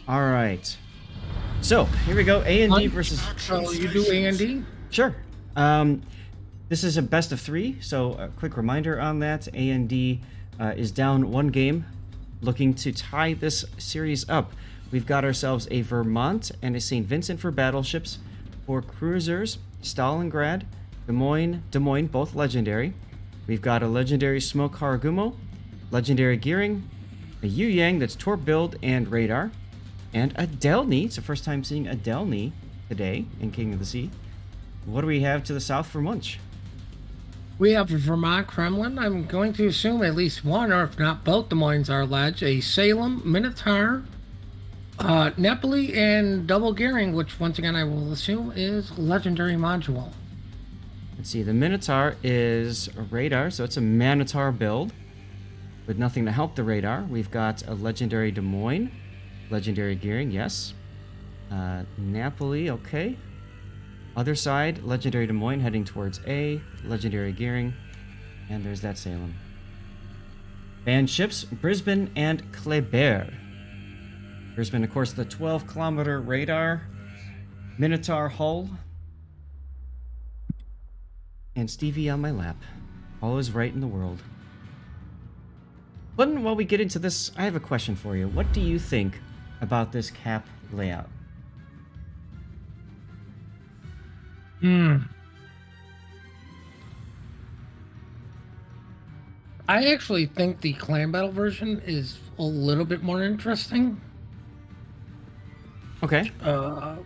All right. So here we go. A and D Munch. versus. So you do A&D? Sure. This is a best of 3. So a quick reminder on that. A and D is down 1 game, looking to tie this series up. We've got ourselves a Vermont and a St. Vincent for battleships. For cruisers, Stalingrad, Des Moines, both legendary. We've got a legendary Smoke Haragumo, legendary Gearing, a Yu Yang that's torp build and radar, and a Delny. It's the first time seeing a Delny today in King of the Sea. What do we have to the south for Munch? We have a Vermont Kremlin. I'm going to assume at least one, or if not both, Des Moines are ledge. A Salem, Minotaur, Nepali, and double gearing, which once again I will assume is legendary module. Let's see, the Minotaur is a radar, so it's a Minotaur build with nothing to help the radar. We've got a legendary Des Moines, legendary Gearing, yes. Napoli, okay. Other side, legendary Des Moines heading towards A, legendary Gearing, and there's that Salem. Banned ships, Brisbane and Kleber. Brisbane, of course, the 12-kilometer radar, Minotaur hull, and Stevie on my lap. All is right in the world. But while we get into this, I have a question for you. What do you think about this cap layout? I actually think the clan battle version is a little bit more interesting. Okay.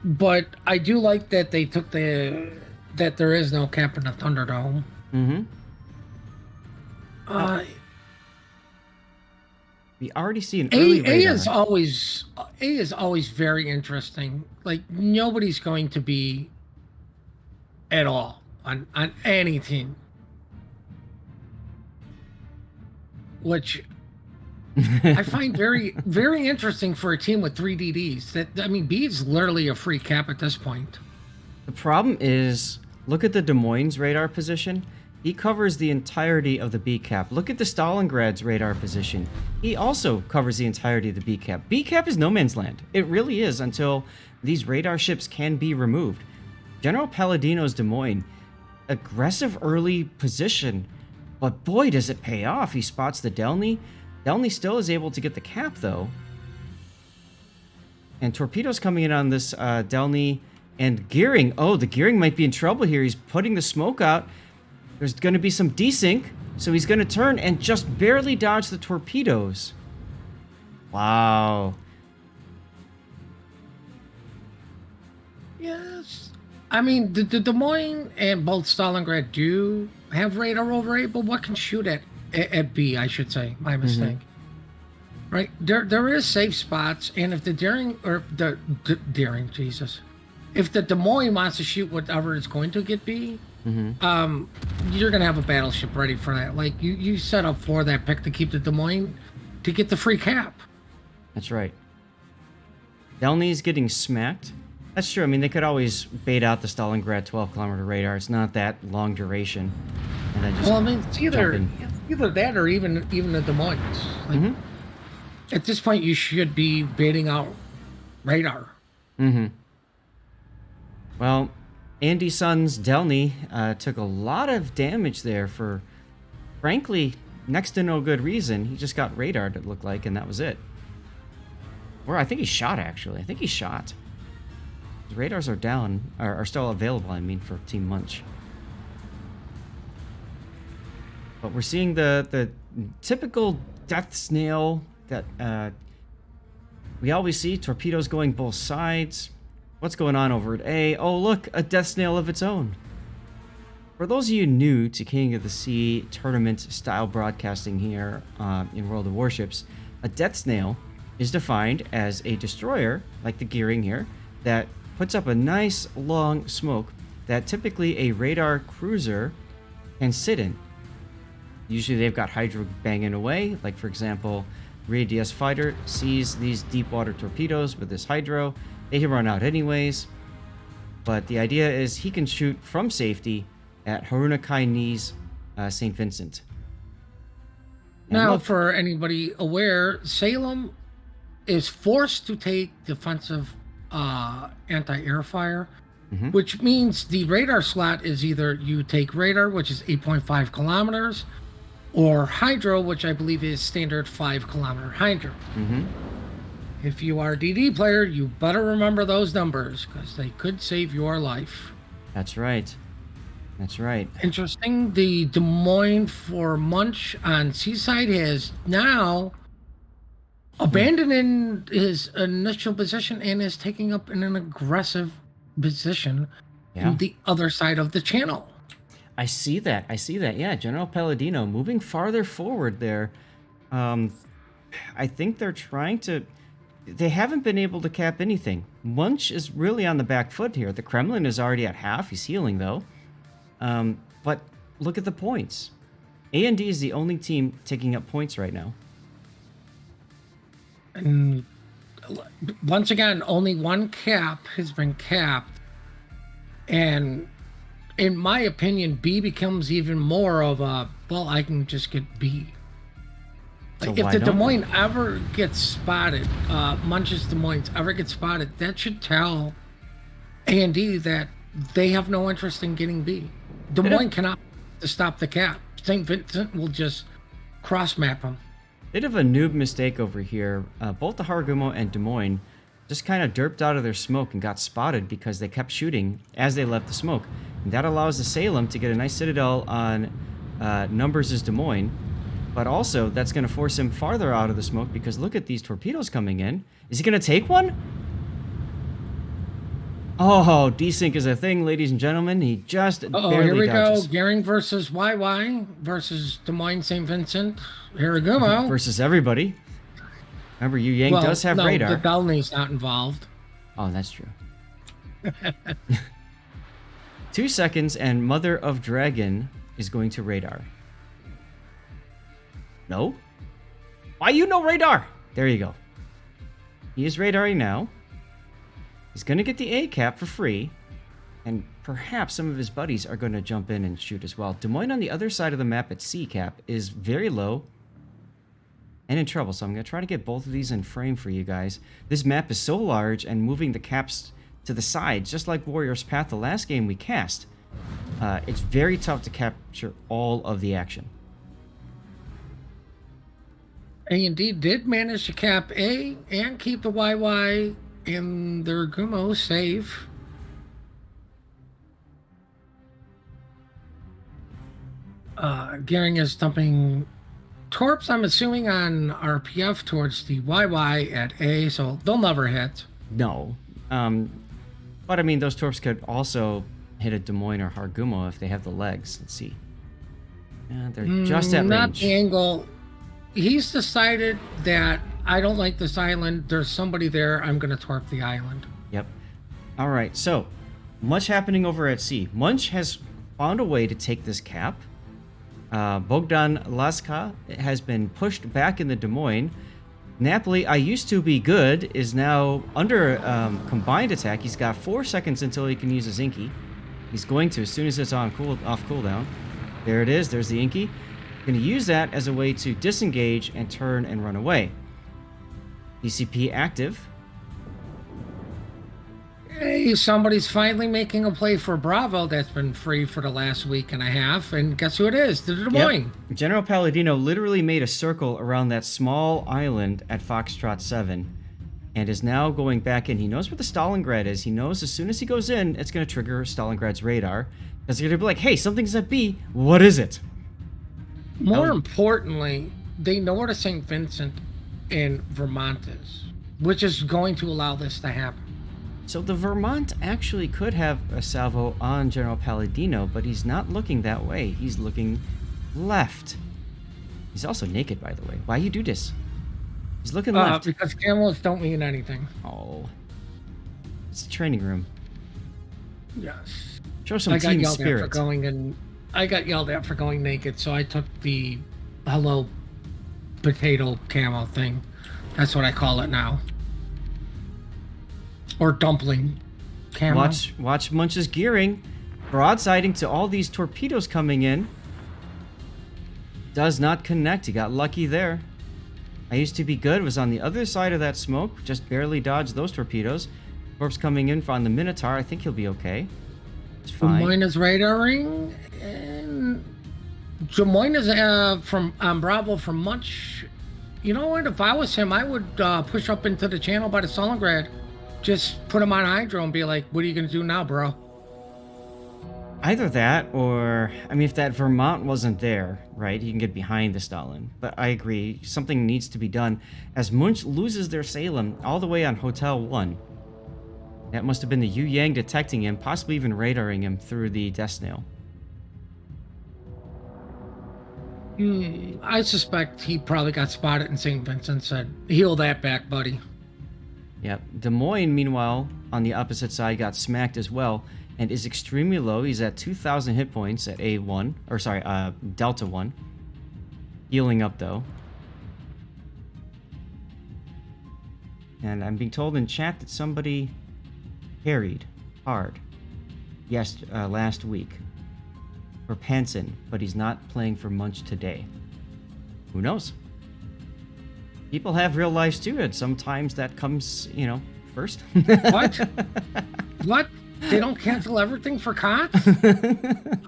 But I do like that they took that there is no cap in the Thunderdome. Mm-hmm. We already see an early radar. A is always very interesting. Like nobody's going to be at all on any team, which I find very very interesting for a team with 3 DDs. B is literally a free cap at this point. The problem is, look at the Des Moines radar position. He covers the entirety of the B cap. Look at the Stalingrad's radar position. He also covers the entirety of the B cap. B cap is no man's land. It really is until these radar ships can be removed. General Palladino's Des Moines, aggressive early position, but boy does it pay off. He spots the Delny. Delny still is able to get the cap though. And torpedoes coming in on this Delny and Gearing. Oh, the Gearing might be in trouble here. He's putting the smoke out. There's going to be some desync, so he's going to turn and just barely dodge the torpedoes. Wow. Yes. I mean, the Des Moines and both Stalingrad do have radar over A, but what can shoot at B, I should say. My mistake. Right? There is safe spots, and if the Daring, or the Daring, Jesus. If the Des Moines wants to shoot whatever it's going to get B, you're going to have a battleship ready for that. Like, you set up for that pick to keep the Des Moines to get the free cap. That's right. Delny's getting smacked. That's true. I mean, they could always bait out the Stalingrad 12-kilometer radar. It's not that long duration. And then just it's either that or even the Des Moines. Like, at this point, you should be baiting out radar. Well, Andy Son's Delny took a lot of damage there for, frankly, next to no good reason. He just got radared, it looked like, and that was it. Or I think he shot, actually. I think he shot. His radars are down, are still available, I mean, for Team Munch. But we're seeing the typical death snail that we always see. Torpedoes going both sides. What's going on over at A? Oh, look, a death snail of its own. For those of you new to King of the Sea tournament style broadcasting here in World of Warships, a death snail is defined as a destroyer, like the Gearing here, that puts up a nice long smoke that typically a radar cruiser can sit in. Usually they've got hydro banging away, like for example, Ria DS Fighter sees these deep water torpedoes with this hydro. They can run out anyways, but the idea is he can shoot from safety at Haruna Kaini's St. Vincent. And Now, look, for anybody aware, Salem is forced to take defensive anti-air fire, which means the radar slot is either you take radar, which is 8.5 kilometers, or hydro, which I believe is standard 5-kilometer hydro. If you are a DD player, you better remember those numbers because they could save your life. That's right. That's right. Interesting. The Des Moines for Munch on Seaside has now abandoned his initial position and is taking up an aggressive position in the other side of the channel. I see that. Yeah, General Palladino moving farther forward there. I think they're trying to... They haven't been able to cap anything. Munch is really on the back foot here. The Kremlin is already at half. He's healing, though. But look at the points. A&D is the only team taking up points right now. And once again, only one cap has been capped. And in my opinion, B becomes even more of a, well, I can just get B. So if the Des Moines ever gets spotted, Munch's Des Moines ever gets spotted, that should tell A&D that they have no interest in getting B. Des Moines cannot stop the cap. St. Vincent will just cross-map them. Bit of a noob mistake over here. Both the Haragumo and Des Moines just kind of derped out of their smoke and got spotted because they kept shooting as they left the smoke. And that allows the Salem to get a nice citadel on Numbers' Des Moines. But also, that's going to force him farther out of the smoke because look at these torpedoes coming in. Is he going to take one? Oh, desync is a thing, ladies and gentlemen. He just barely here we dodges. go. Gearing versus YY versus Des Moines St. Vincent. Haragumo. Versus everybody. Remember, Yu Yang does have radar. The Delney's not involved. Oh, that's true. 2 seconds, and Mother of Dragon is going to radar. No? Why you no radar? There you go. He is radaring now. He's going to get the A cap for free. And perhaps some of his buddies are going to jump in and shoot as well. Des Moines on the other side of the map at C cap is very low and in trouble. So I'm going to try to get both of these in frame for you guys. This map is so large and moving the caps to the sides, just like Warrior's Path, the last game we cast. It's very tough to capture all of the action. A&D did manage to cap A and keep the YY and their Gumo safe. Gearing is dumping torps, I'm assuming, on RPF towards the YY at A, so they'll never hit. No. But I mean, those torps could also hit a Des Moines or Haragumo if they have the legs. Let's see. They're just at not range. The angle. He's decided that I don't like this island. There's somebody there. I'm going to torp the island. Yep. All right. So, much happening over at sea. Munch has found a way to take this cap. Bogdan Laska has been pushed back in the Des Moines. Napoli, I used to be good, is now under combined attack. He's got 4 seconds until he can use his Inky. He's going to as soon as it's off cooldown. There it is. There's the Inky. Going to use that as a way to disengage and turn and run away. DCP active. Hey, somebody's finally making a play for Bravo that's been free for the last week and a half, and guess who it is? The Des Moines. Yep. General Palladino literally made a circle around that small island at Foxtrot 7 and is now going back in. He knows where the Stalingrad is. He knows as soon as he goes in, it's going to trigger Stalingrad's radar. Because they're going to be like, hey, something's at B. What is it? More importantly, they know where the St. Vincent and Vermont is, which is going to allow this to happen. So the Vermont actually could have a salvo on General Palladino, but he's not looking that way. He's looking left. He's also naked, by the way. Why you do this? He's looking left. Because camels don't mean anything. Oh. It's a training room. Yes. Show some team spirit. I got yelled at for going naked, so I took the hello potato camo thing. That's what I call it now. Or dumpling camo. Watch Munch's gearing. Broadsiding to all these torpedoes coming in. Does not connect. He got lucky there. I used to be good, was on the other side of that smoke, just barely dodged those torpedoes. Corpse coming in from the Minotaur, I think he'll be okay. It's Des fine. Moines is radaring, and Des Moines is from Bravo from Munch. You know what? If I was him, I would push up into the channel by the Stalingrad. Just put him on hydro and be like, what are you going to do now, bro? Either that, or, I mean, if that Vermont wasn't there, right, he can get behind the Stalin. But I agree, something needs to be done, as Munch loses their Salem all the way on Hotel 1. That must have been the Yu Yang detecting him, possibly even radaring him through the Death Snail. I suspect he probably got spotted in St. Vincent, said, heal that back, buddy. Yep. Des Moines, meanwhile, on the opposite side, got smacked as well, and is extremely low. He's at 2,000 hit points at A1, or sorry, Delta 1. Healing up, though. And I'm being told in chat that somebody carried hard last week for Panson, but he's not playing for Munch today. Who knows? People have real lives too, and sometimes that comes, first. What? What? They don't cancel everything for KOTS?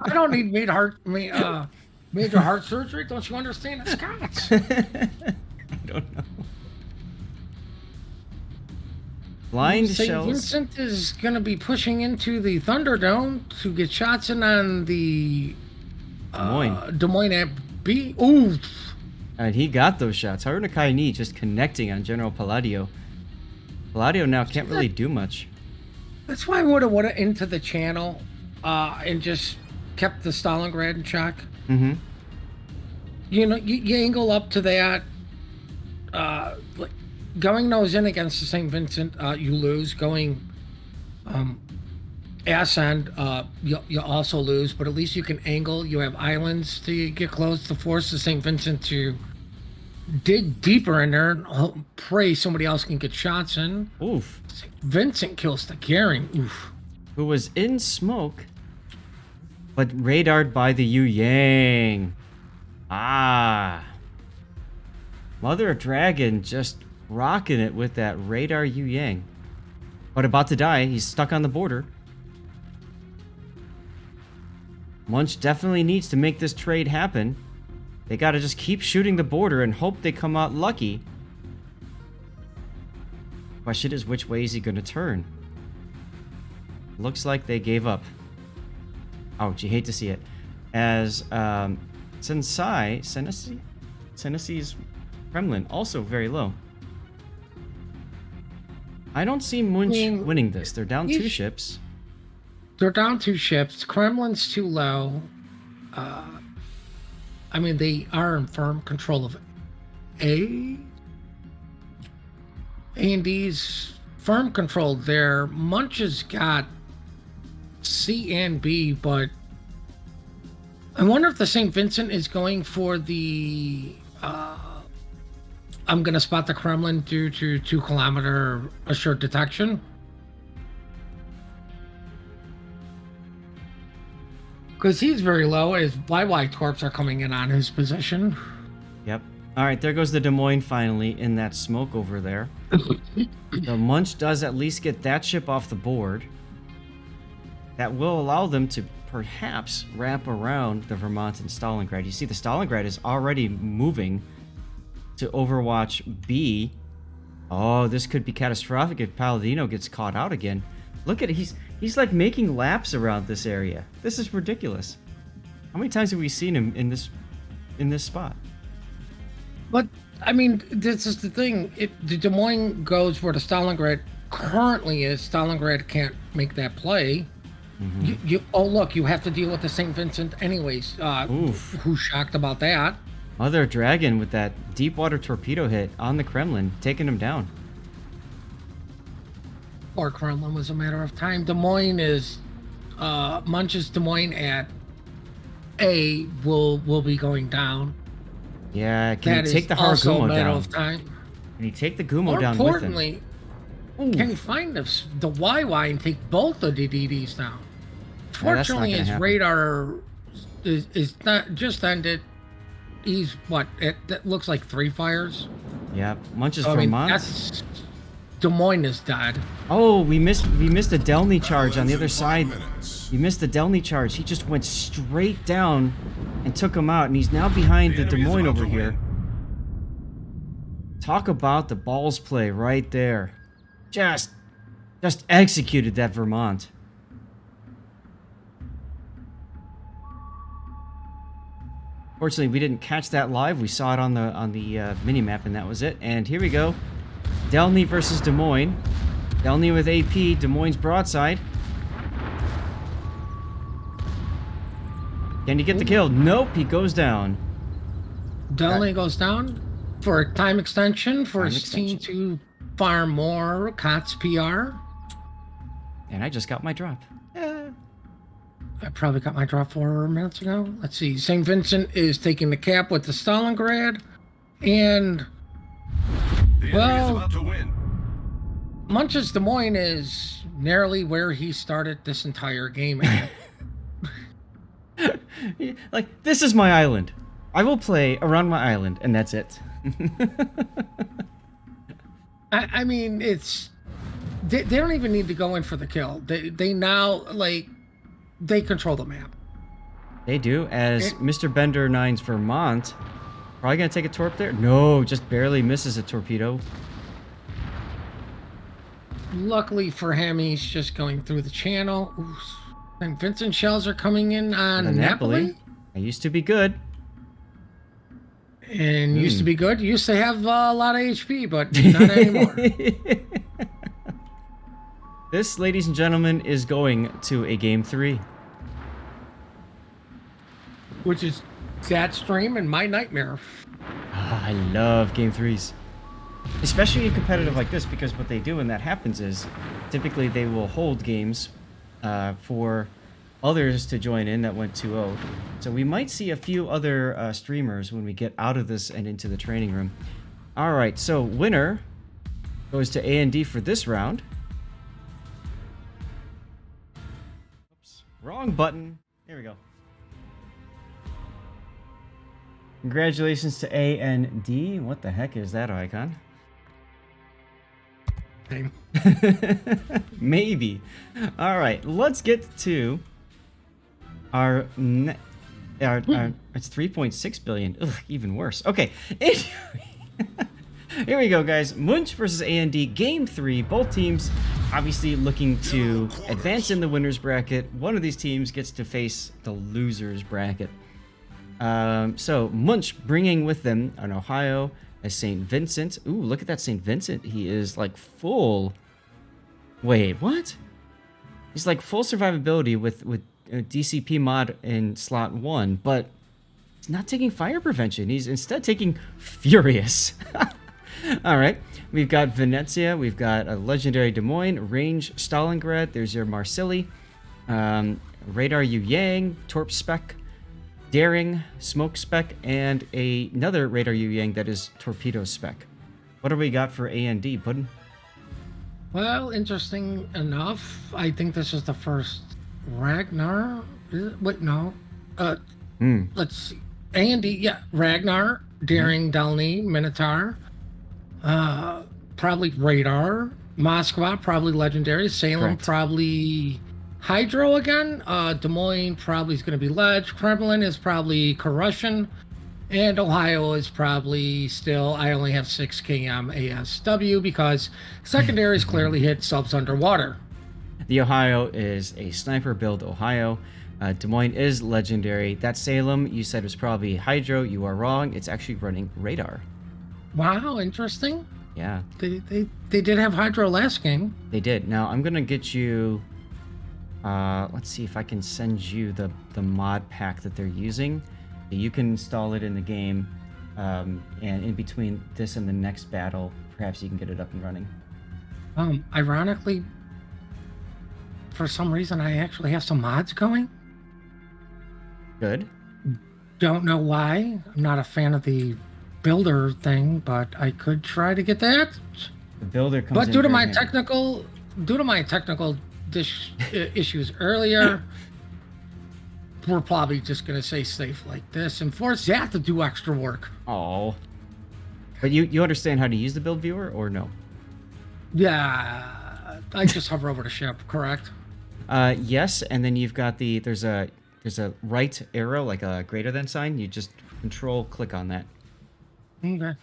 I don't need major heart surgery. Don't you understand? It's KOTS. I don't know. Blind St. shells. Vincent is going to be pushing into the Thunderdome to get shots in on the Des Moines at B. Ooh. And he got those shots. Harunakai Ni just connecting on General Palladio. Palladio now can't really do much. That's why I would have into the channel and just kept the Stalingrad in check. Mm-hmm. You angle up to that. Going nose in against the St. Vincent, you lose. Going ass end, you also lose. But at least you can angle. You have islands to get close to force the St. Vincent to dig deeper in there and pray somebody else can get shots in. Oof. St. Vincent kills the Garing. Oof. Who was in smoke, but radared by the Yu Yang. Ah. Mother of Dragon just rocking it with that radar Yu Yang. But about to die. He's stuck on the border. Munch definitely needs to make this trade happen. They gotta just keep shooting the border and hope they come out lucky. Question is, which way is he gonna turn? Looks like they gave up. Ouch, you hate to see it. As Senesee's Kremlin, also very low. I don't see Munch winning this. They're down 2 ships. They're down 2 ships. Kremlin's too low. They are in firm control of A. A&D's firm control there. Munch has got C and B, but I wonder if the St. Vincent is going for the I'm going to spot the Kremlin due to 2-kilometer assured detection. Because he's very low as YY Torps are coming in on his position. Yep. All right, there goes the Des Moines finally in that smoke over there. The Munch does at least get that ship off the board. That will allow them to perhaps wrap around the Vermont and Stalingrad. You see, the Stalingrad is already moving to Overwatch B. Oh, this could be catastrophic if Palladino gets caught out again. Look at it. He's like making laps around this area. This is ridiculous. How many times have we seen him in this spot? But this is the thing. The Des Moines goes where the Stalingrad currently is. Stalingrad can't make that play. Mm-hmm. You have to deal with the St. Vincent anyways. Who's shocked about that? Mother Dragon with that deep water torpedo hit on the Kremlin, taking him down. Or Kremlin was a matter of time. Des Moines is Munch's Des Moines at A will be going down. Yeah, can he take the Haragumo down? Of time. Can he take the Gumo down with him? More importantly, can he find the YY and take both the DDDs down? Fortunately, his radar is not just ended. He's that looks like 3 fires. Yeah, Munch is I mean, Vermont. that's Des Moines is dead. Oh, we missed a Delny charge on the other side. We missed the Delny charge. He just went straight down and took him out, and he's now behind the Des Moines over here. Talk about the balls play right there. Just executed that Vermont. Fortunately, we didn't catch that live. We saw it on the mini map, and that was it. And here we go, Delny versus Des Moines. Delny with AP, Des Moines broadside. Can he get the kill? Nope, he goes down. Delny goes down for a time extension for his team to farm more KOTS PR. And I just got my drop. I probably got my drop 4 minutes ago. Let's see. St. Vincent is taking the cap with the Stalingrad. And, well, Munch's Des Moines is nearly where he started this entire game at. Like, this is my island. I will play around my island, and that's it. I mean, it's... They don't even need to go in for the kill. They now, like... They control the map. They do, as Mr. Bender 9's Vermont. Probably gonna take a torp there? No, just barely misses a torpedo. Luckily for him, he's just going through the channel. Ooh, St. Vincent shells are coming in on Napoli. It used to be good. And used to be good. Used to have a lot of HP, but not anymore. This, ladies and gentlemen, is going to a Game 3. Which is that stream and my nightmare. Oh, I love Game 3s. Especially in competitive like this, because what they do when that happens is, typically they will hold games for others to join in that went 2-0. So we might see a few other streamers when we get out of this and into the training room. Alright, so winner goes to A&D for this round. Wrong button. There we go. Congratulations to A and D. What the heck is that icon? Same. Maybe. All right, let's get to our it's 3.6 billion. Ugh, even worse. Okay. Here we go, guys. Munch versus A&D, Game 3. Both teams obviously looking to advance in the winner's bracket. One of these teams gets to face the loser's bracket. So, Munch bringing with them an Ohio as St. Vincent. Ooh, look at that St. Vincent. He is like full... Wait, what? He's like full survivability with DCP mod in slot 1, but he's not taking fire prevention. He's instead taking Furious. All right, we've got Venezia, we've got a legendary Des Moines, range Stalingrad, there's your Marsilli, radar Yu Yang, torp spec, daring smoke spec, and another radar Yu Yang that is torpedo spec. What do we got for A&D, Puddin'? Well, interesting enough, I think this is the first Ragnar. Wait, no. Let's see. A&D, yeah, Ragnar, daring Delny, Minotaur. Probably radar. Moskva, probably legendary. Salem, Correct. probably hydro again. Des Moines probably is going to be ledge. Kremlin is probably corrosion. And Ohio is probably still, I only have 6 KM ASW because secondaries clearly hit subs underwater. The Ohio is a sniper build Ohio. Des Moines is legendary. That Salem you said was probably hydro. You are wrong. It's actually running radar. Wow, interesting. Yeah. They did have hydro last game. They did. Now I'm gonna get you. Let's see if I can send you the mod pack that they're using. You can install it in the game, and in between this and the next battle, perhaps you can get it up and running. Ironically, for some reason, I actually have some mods going. Good. Don't know why. I'm not a fan of the builder thing, but I could try to get that. The builder comes. But in due to very my handy. technical issues earlier, we're probably just gonna stay safe like this and force Zach to do extra work. Oh. But you understand how to use the build viewer or no? Yeah, I just hover over the ship, correct? Yes, and then you've got there's a right arrow, like a greater than sign. You just control click on that, Okay.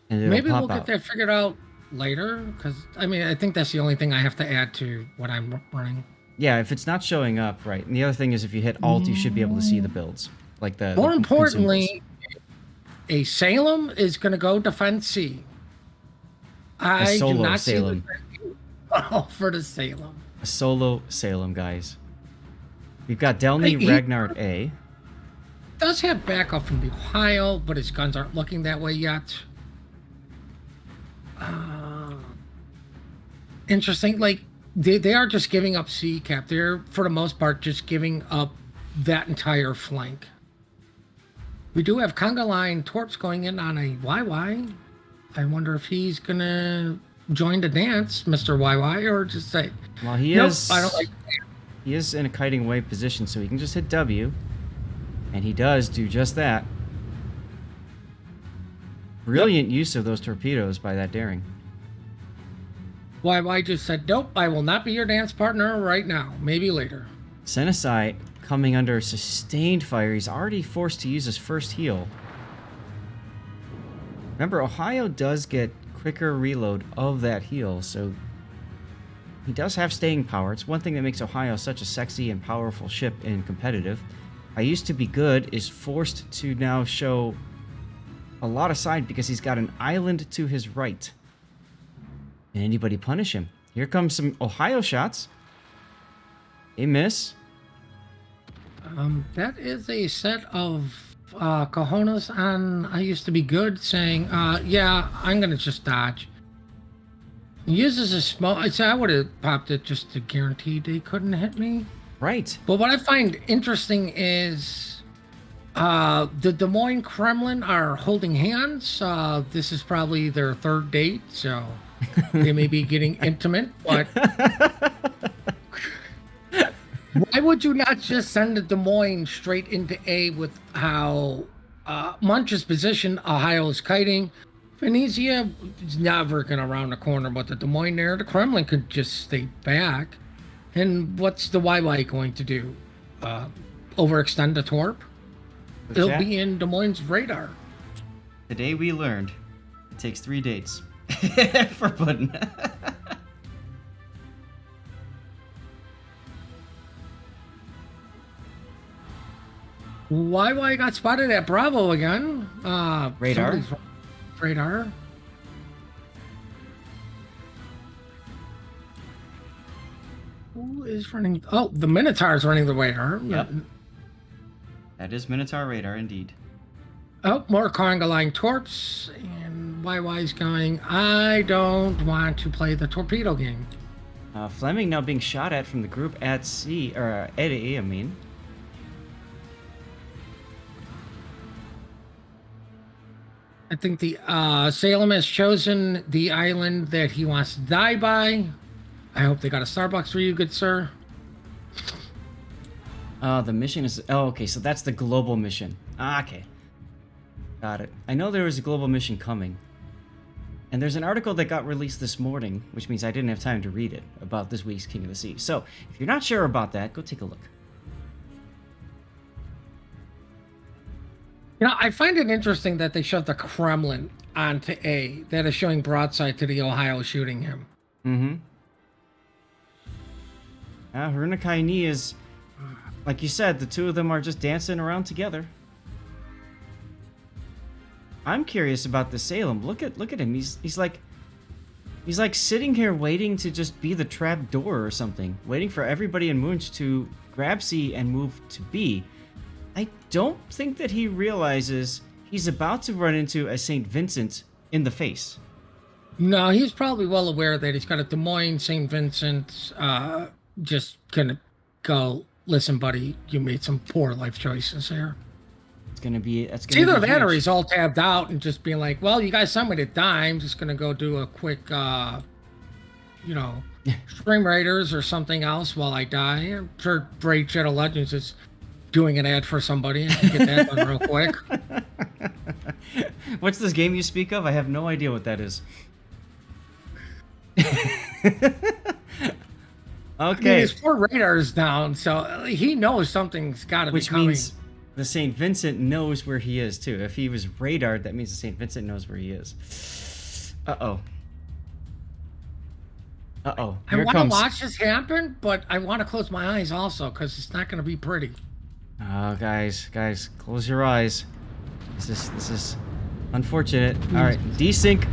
and it'll Maybe pop we'll get out. that figured out later, because I mean, I think that's the only thing I have to add to what I'm running. Yeah, if it's not showing up, right. And the other thing is if you hit Alt, you should be able to see the builds, like More the consumables. importantly, a Salem is going to go defend C. A I do solo not see the Salem. for the Salem. A solo Salem, guys. We've got Delny He Ragnar A. does have backup from the Ohio, but his guns aren't looking that way yet. Interesting. Like, they are just giving up C cap. They're, for the most part, just giving up that entire flank. We do have Conga Line Torps going in on a YY. I wonder if he's going to join the dance, Mr. YY, or just say, Well, he nope, is. I don't like. He is in a kiting away position, so he can just hit W, and he does do just that. Brilliant use of those torpedoes by that daring. YY just said, nope, I will not be your dance partner right now. Maybe later. Senesai coming under sustained fire. He's already forced to use his first heal. Remember, Ohio does get quicker reload of that heal, so he does have staying power. It's one thing that makes Ohio such a sexy and powerful ship in competitive. I used to be good is forced to now show a lot of side because he's got an island to his right. Can anybody punish him? Here comes some Ohio shots. They miss. That is a set of cojones on I used to be good saying, yeah, I'm going to just dodge. He uses a small, I would have popped it just to guarantee they couldn't hit me. Right. But what I find interesting is the Des Moines Kremlin are holding hands. This is probably their third date, so they may be getting intimate, but why would you not just send the Des Moines straight into A with how Munch is positioned, Ohio is kiting, Venezia is never going to round the corner, but the Des Moines there, the Kremlin could just stay back. And what's the YY going to do? Overextend the torp? So It'll chat, be in Des Moines' radar. today we learned it takes 3 dates for pudding. YY got spotted at Bravo again. Radar. Somebody's radar. Who is running? Oh, the Minotaur's running the radar. Yep. That is Minotaur radar indeed. Oh, more Conga Line torps, and YY's going, I don't want to play the torpedo game. Fleming now being shot at from the group at C, or at A, I mean. I think the Salem has chosen the island that he wants to die by. I hope they got a Starbucks for you, good sir. The mission is... Oh, okay, so that's the global mission. Ah, okay. Got it. I know there was a global mission coming. And there's an article that got released this morning, which means I didn't have time to read it, about this week's King of the Sea. So, if you're not sure about that, go take a look. You know, I find it interesting that they shoved the Kremlin onto A. That is showing broadside to the Ohio shooting him. Mm-hmm. Harunakai is... Like you said, the two of them are just dancing around together. I'm curious about the Salem. Look at him. He's like sitting here waiting to just be the trap door or something, waiting for everybody in Munch to grab C and move to B. I don't think that he realizes he's about to run into a St. Vincent in the face. No, he's probably well aware that he's got a Des Moines, St. Vincent, just gonna go, listen, buddy, you made some poor life choices here. It's gonna be It's either that or he's all tabbed out and just being like, well, you guys sent me to die. I'm just gonna go do a quick, Stream Raiders or something else while I die. I'm sure Braid Shadow Legends is doing an ad for somebody and get that done real quick. What's this game you speak of? I have no idea what that is. I mean, Okay. his 4 radars down, so he knows something's got to be Which coming. means the St. Vincent knows where he is, too. If he was radared, that means the St. Vincent knows where he is. Uh-oh. Uh-oh. I Here it want to comes. watch this happen, but I want to close my eyes also, because it's not going to be pretty. Oh, guys, close your eyes. This is unfortunate. All right, desync.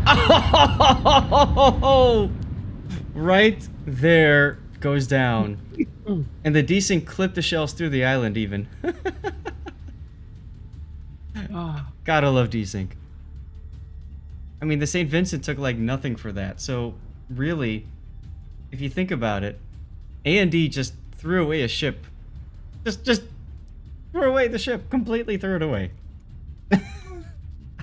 Oh! Right there goes down. And the desync clipped the shells through the island even. Oh, Gotta love desync. I mean, the St. Vincent took like nothing for that. So really, if you think about it, A&D just threw away a ship. Just threw away the ship. Completely threw it away.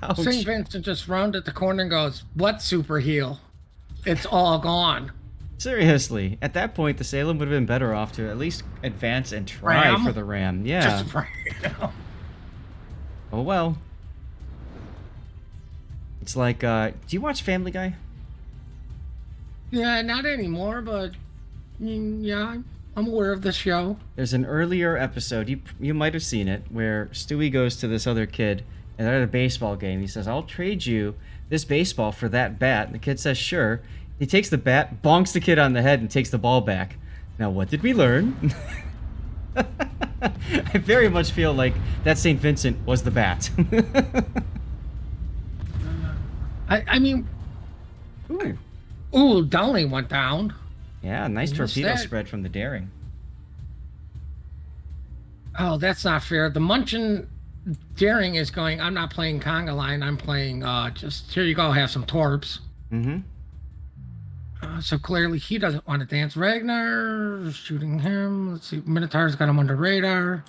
Ouch. St. Vincent just rounded the corner and goes, "What super heal? It's all gone." Seriously, at that point, the Salem would have been better off to at least advance and try Ram? for the ram. Yeah. Just right now. Oh well. It's like, do you watch Family Guy? Yeah, not anymore, but yeah, I'm aware of the show. There's an earlier episode, you might have seen it, where Stewie goes to this other kid, and they're at a baseball game. He says, "I'll trade you this baseball for that bat." And the kid says, "Sure." He takes the bat, bonks the kid on the head, and takes the ball back. Now, what did we learn? I very much feel like that St. Vincent was the bat. I mean, ooh, Dowling went down. Yeah, nice What's torpedo that? spread from the Daring. Oh, that's not fair. The Munchin Daring is going, "I'm not playing conga line. I'm playing just here you go, have some torps." Mm-hmm. So clearly he doesn't want to dance. Ragnar shooting him. Let's see. Minotaur's got him under radar.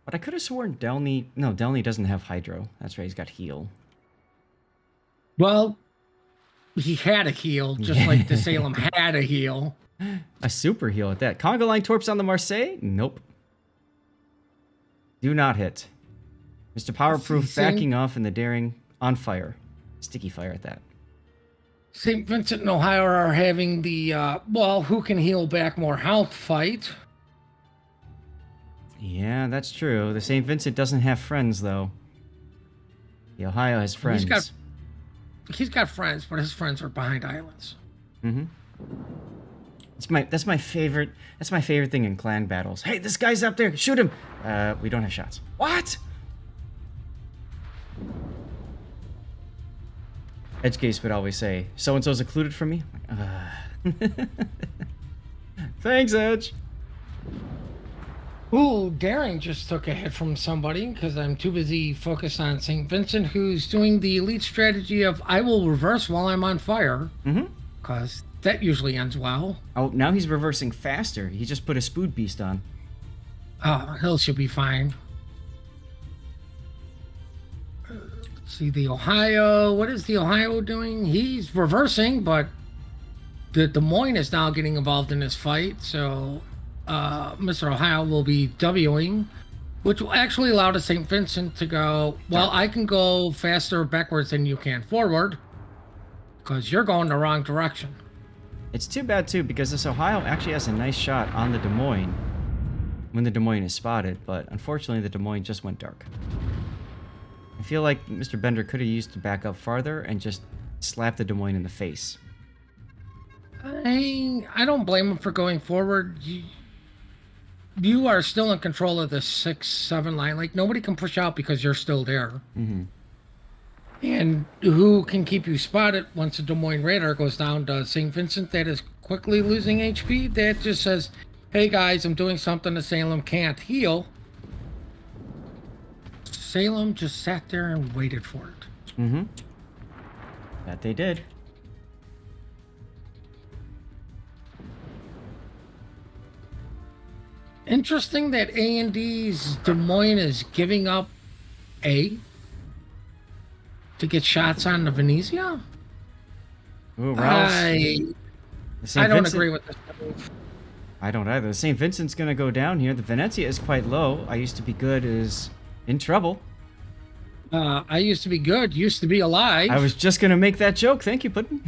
But I could have sworn Delny... No, Delny doesn't have Hydro. That's right, he's got Heal. Well, he had a heal, just like the Salem had a heal. A super heal at that. Conga line torps on the Marseille? Nope. Do not hit. Mr. Powerproof See, backing off and the Daring on fire. Sticky fire at that. St. Vincent and Ohio are having the, well, who can heal back more health fight. Yeah, that's true. The St. Vincent doesn't have friends, though. The Ohio has friends. He's got friends, but his friends are behind islands. Mm-hmm. That's my favorite thing in clan battles. Hey, this guy's up there. Shoot him. We don't have shots. What? Edgecase would always say, "So-and-so's occluded from me." Thanks, Edge. Ooh, Daring just took a hit from somebody because I'm too busy focused on St. Vincent, who's doing the elite strategy of "I will reverse while I'm on fire," because that usually ends well. Oh, now he's reversing faster. He just put a Spood Beast on. Oh, Hill should be fine. Let's see the Ohio. What is the Ohio doing? He's reversing, but the Des Moines is now getting involved in this fight. So Mr. Ohio will be Wing, which will actually allow the St. Vincent to go, "Well, I can go faster backwards than you can forward because you're going the wrong direction." It's too bad, too, because this Ohio actually has a nice shot on the Des Moines when the Des Moines is spotted, but unfortunately the Des Moines just went dark. I feel like Mr. Bender could have used to back up farther and just slap the Des Moines in the face. I don't blame him for going forward. You are still in control of the 6-7 line. Like, nobody can push out because you're still there. Mm-hmm. And who can keep you spotted once the Des Moines radar goes down to St. Vincent that is quickly losing HP? That just says, "Hey guys, I'm doing something the Salem can't heal." Salem just sat there and waited for it. Mm-hmm. That they did. Interesting that A&D's Des Moines is giving up A to get shots on the Venezia. Ooh, Ralph's- I the St. don't Vincent- agree with this move. I don't either. The St. Vincent's going to go down here. The Venezia is quite low. I used to be good is in trouble. I used to be good, used to be alive. I was just going to make that joke. Thank you, Puddin'.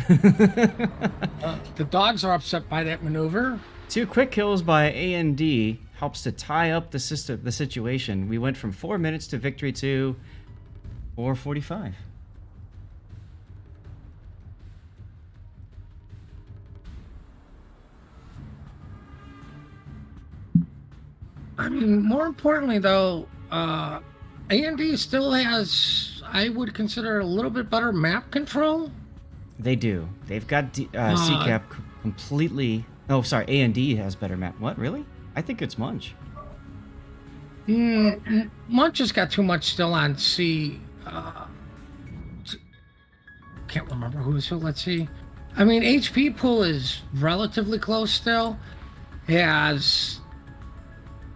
The dogs are upset by that maneuver. 2 quick kills by A&D helps to tie up the situation. We went from 4 minutes to victory to 4:45. I mean, more importantly, though, A&D still has, I would consider, a little bit better map control. They do. They've got CCAP completely... Oh, sorry. A&D has better map. What, really? I think it's Munch. Munch has got too much still on C. Can't remember who's who. Let's see. I mean, HP pool is relatively close still. Has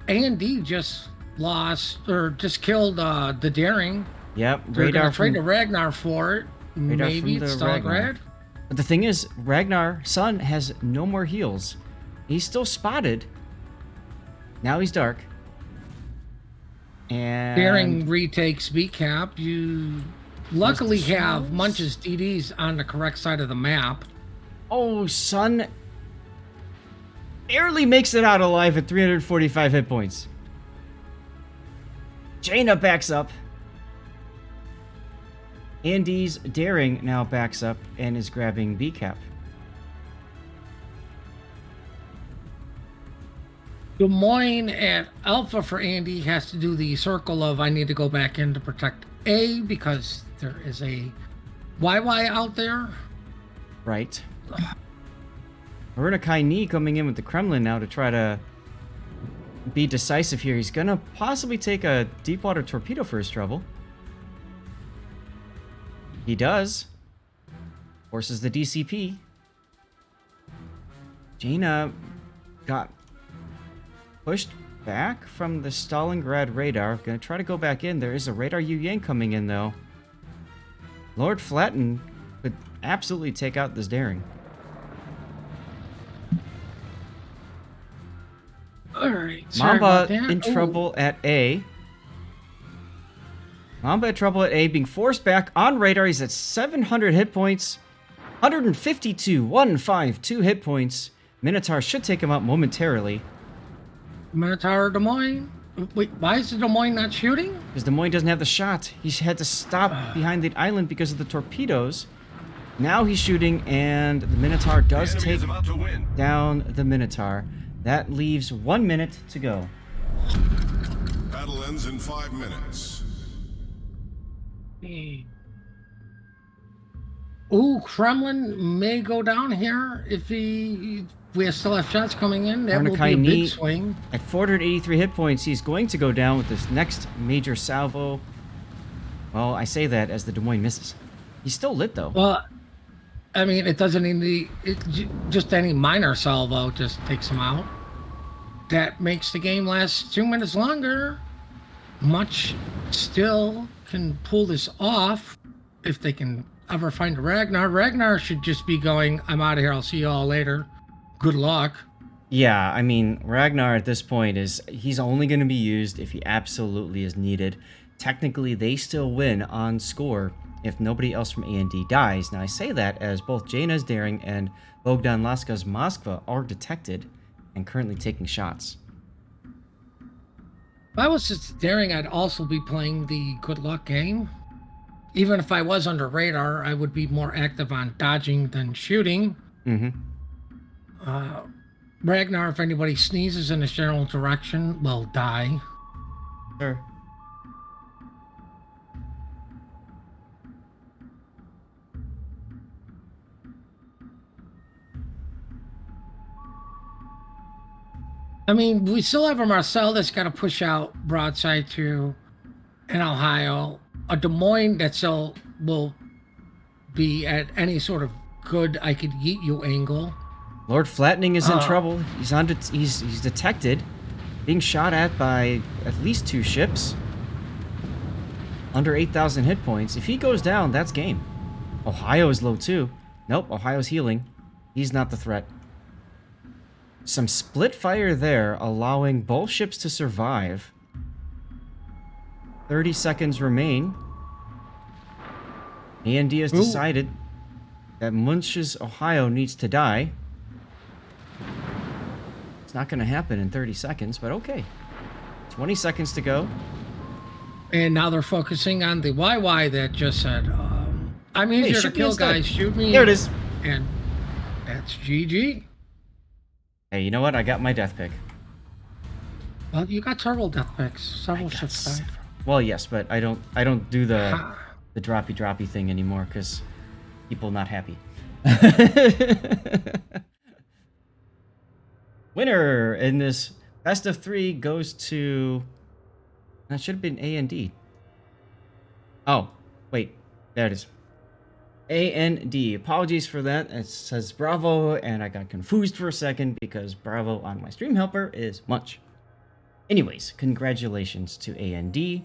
A&D just lost or just killed the Daring. Yep. They're gonna trade to Ragnar for it. Radar Maybe from it's the Ragnar. Stalingrad. But the thing is, Ragnar, Sun, has no more heals. He's still spotted. Now he's dark. And... Daring retakes B-cap. You luckily have Munch's DDs on the correct side of the map. Oh, Sun barely makes it out alive at 345 hit points. Jaina backs up. Andy's Daring now backs up and is grabbing B-cap. Des Moines at Alpha for Andy has to do the circle of I need to go back in to protect A because there is a YY out there. Right. Maruna Kaini coming in with the Kremlin now to try to be decisive here. He's gonna possibly take a deep water torpedo for his trouble. He does. Forces the DCP. Jaina got pushed back from the Stalingrad radar. Gonna try to go back in. There is a radar Yu Yang coming in though. Lord Flatten could absolutely take out this Daring. Alright. Mamba in trouble at A. Mamba in trouble at A, being forced back on radar. He's at 700 hit points. 152 hit points. Minotaur should take him out momentarily. Minotaur Des Moines? Wait, why is the Des Moines not shooting? Because Des Moines doesn't have the shot. He had to stop behind the island because of the torpedoes. Now he's shooting, and the Minotaur does take down the Minotaur. That leaves 1 minute to go. Battle ends in 5 minutes. Ooh, Kremlin may go down here if we still have shots coming in. That will be a big swing. At 483 hit points, he's going to go down with this next major salvo. Well, I say that as the Des Moines misses. He's still lit, though. Well, I mean, it doesn't need just any minor salvo just takes him out. That makes the game last 2 minutes longer. Munch still can pull this off if they can ever find a Ragnar. Ragnar should just be going, I'm out of here, I'll see you all later. Good luck. Yeah, I mean, Ragnar at this point he's only going to be used if he absolutely is needed. Technically, they still win on score if nobody else from A&D dies. Now, I say that as both Jaina's Daring and Bogdan Laska's Moskva are detected and currently taking shots. If I was just Daring, I'd also be playing the good luck game. Even if I was under radar, I would be more active on dodging than shooting. Ragnar, if anybody sneezes in his general direction, will die. Sure. I mean, we still have a Marcel that's got to push out broadside to in Ohio. A Des Moines that still will be at any sort of good I could yeet you angle. Lord Flattening is in trouble. He's detected, being shot at by at least 2 ships. Under 8,000 hit points. If he goes down, that's game. Ohio is low too. Nope, Ohio's healing. He's not the threat. Some split fire there, allowing both ships to survive. 30 seconds remain. A&D has decided that Munch's Ohio needs to die. It's not going to happen in 30 seconds, but okay. 20 seconds to go. And now they're focusing on the YY that just said, I'm Hey, easier to shoot me kill, instead. guys. Shoot me. There it is. And that's GG. Hey, you know what? I got my death pick. Well, you got several death picks. Several ships died. Well, yes, but I don't do the Ha. droppy thing anymore because people not happy. Winner in this best of 3 goes to. That should have been A&D. Oh, wait, there it is. A&D. Apologies for that. It says Bravo, and I got confused for a second because Bravo on my stream helper is Munch. Anyways, congratulations to A&D.